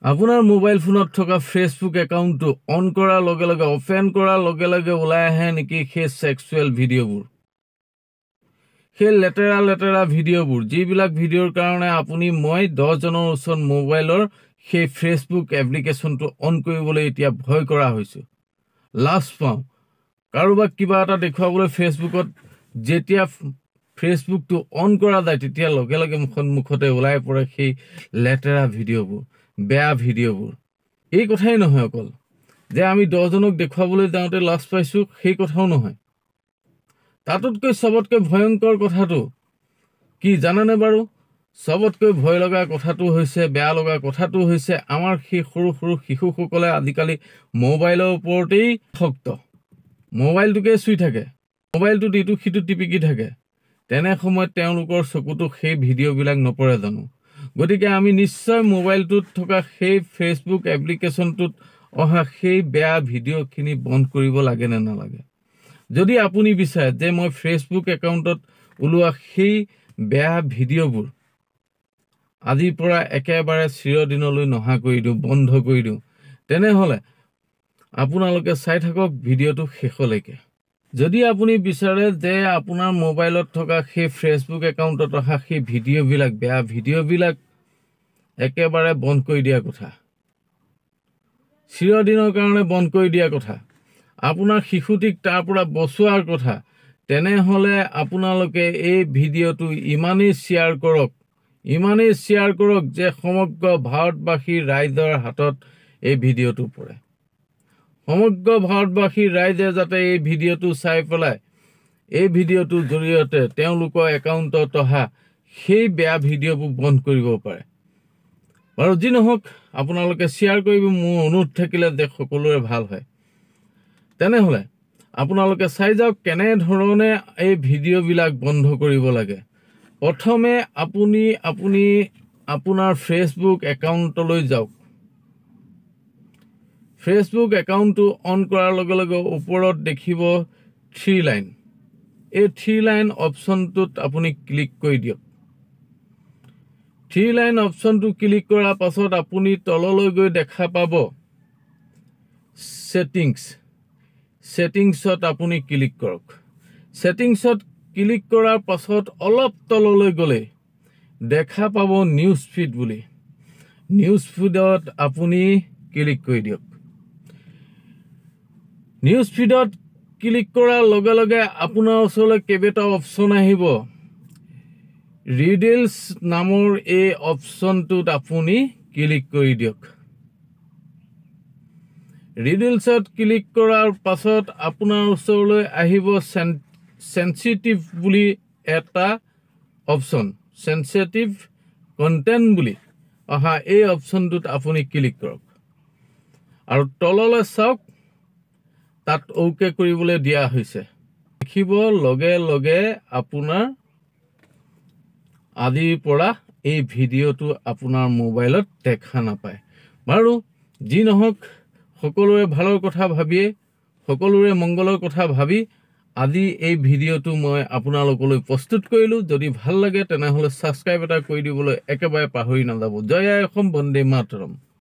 আপোনাৰ মোবাইল ফোনত থকা ফেচবুক একাউণ্টটো অন কৰাৰ লগে লগে অপেন কৰাৰ লগে লগে ওলাই আহে নেকি সেই সেক্সুৱেল ভিডিঅ'বোৰ, সেই লেতেৰা ভিডিঅ'বোৰ, যিবিলাক ভিডিঅ'ৰ কাৰণে মই 10 জনৰ ওচৰত মোবাইলৰ সেই ফেচবুক এপ্লিকেশ্যনটো অন কৰিবলৈ এতিয়া ভয় কৰা হৈছো, লাজ পাওঁ। কাৰোবাক কিবা এটা দেখুৱাবলৈ ফেচবুকত যেতিয়া ফেচবুকটো অন কৰা যায় তেতিয়া লগে লগে মুখতে ওলাই পৰে সেই লেতেৰা ভিডিঅ'বোৰ, বেয়া ভিডিঅ'বোৰ। এই কথাই নহয় অকল যে আমি 10 জনক দেখুৱাবলৈ যাওঁতে লাজ পাইছো, সেই কথাও নহয়। তাতোতকৈ সবতকৈ ভয়ংকৰ কথাটো কি জানেনে বাৰু? সবতকৈ ভয় লগা কথাটো হৈছে, বেয়া লগা কথাটো হৈছে, আমাৰ সেই সৰু সৰু শিশুসকলে আজিকালি মোবাইলৰ ওপৰতেই আসক্ত, মোবাইলটোকে চুই থাকে, মোবাইলটোত ইটো সিটো টিপিকি থাকে। তেনে সময়ত তেওঁলোকৰ চকুটো সেই ভিডিঅ'বিলাক নপৰে জানো? গতিকে আমি নিশ্চয় মোবাইলটোত থকা সেই ফেচবুক এপ্লিকেশ্যনটোত অহা সেই বেয়া ভিডিঅ'খিনি বন্ধ কৰিব লাগে নে নালাগে? যদি আপুনি বিচাৰে যে মই ফেচবুক একাউণ্টত ওলোৱা সেই বেয়া ভিডিঅ'বোৰ আজিৰ পৰা একেবাৰে চিৰদিনলৈ নহা কৰি দিওঁ, বন্ধ কৰি দিওঁ, তেনেহ'লে আপোনালোকে চাই থাকক ভিডিঅ'টো শেষলৈকে। যদি আপুনি বিচাৰে যে আপোনাৰ মোবাইলত থকা সেই ফেচবুক একাউণ্টত অহা সেই ভিডিঅ'বিলাক, বেয়া ভিডিঅ'বিলাক একেবাৰে বন্ধ কৰি দিয়া কথা, চিৰদিনৰ কাৰণে বন্ধ কৰি দিয়া কথা, আপোনাৰ শিশুটিক তাৰ পৰা বচোৱাৰ কথা, তেনেহ'লে আপোনালোকে এই ভিডিঅ'টো ইমানেই শ্বেয়াৰ কৰক যে সমগ্ৰ ভাৰতবাসীৰ ৰাইজৰ হাতত এই ভিডিঅ'টো পৰে। সমগ্ৰ ভাৰতবাসীৰ ৰাইজে যাতে এই ভিডিঅ'টো চাই পেলাই এই ভিডিঅ'টোৰ জৰিয়তে তেওঁলোকৰ একাউণ্টত অহা সেই বেয়া ভিডিঅ'বোৰ বন্ধ কৰিব পাৰে। বাৰু যি নহওক, আপোনালোকে শ্বেয়াৰ কৰিব, মোৰ অনুৰোধ থাকিলে যে সকলোৰে ভাল হয়। তেনেহ'লে আপোনালোকে চাই যাওক কেনেধৰণে এই ভিডিঅ'বিলাক বন্ধ কৰিব লাগে। প্ৰথমে আপুনি আপোনাৰ ফেচবুক একাউণ্টলৈ যাওক। ফেচবুক একাউণ্টটো অন কৰাৰ লগে লগে ওপৰত দেখিব 3 লাইন। এই 3 লাইন অপশ্যনটোত আপুনি ক্লিক কৰি দিয়ক। 3 লাইন অপশ্যনটো ক্লিক কৰাৰ পাছত আপুনি তললৈ গৈ দেখা পাব ছেটিংছত আপুনি ক্লিক কৰক। ছেটিংছত ক্লিক কৰাৰ পাছত অলপ তললৈ গ'লে দেখা পাব নিউজ ফিড বুলি। নিউজ ফিডত আপুনি ক্লিক কৰি দিয়ক। নিউজ ফিডত ক্লিক কৰাৰ লগে লগে আপোনাৰ ওচৰলৈ কেইবাটাও অপশ্যন আহিব। ৰিডিলছ নামৰ এই অপশ্যনটোত আপুনি ক্লিক কৰি দিয়ক। ৰিডিলছত ক্লিক কৰাৰ পাছত আপোনাৰ ওচৰলৈ আহিব সেনচিটিভ বুলি এটা অপশ্যন, সেনচিটিভ কণ্টেণ্ট বুলি অহা এই অপশ্যনটোত আপুনি ক্লিক কৰক আৰু তললৈ চাওক, তাত অ'কে কৰিবলৈ দিয়া হৈছে। দেখিব লগে লগে আপোনাৰ আজিৰ পৰা এই ভিডিঅ'টো আপোনাৰ মোবাইলত দেখা নাপায়। বাৰু যি নহওক, সকলোৰে ভালৰ কথা ভাবিয়ে, সকলোৰে মংগলৰ কথা ভাবি আজি এই ভিডিঅ'টো মই আপোনালোকলৈ প্ৰস্তুত কৰিলোঁ। যদি ভাল লাগে তেনেহ'লে ছাবস্ক্ৰাইব এটা কৰি দিবলৈ একেবাৰে পাহৰি নাযাব। জয় আই অসম, বন্দে মাতৰম।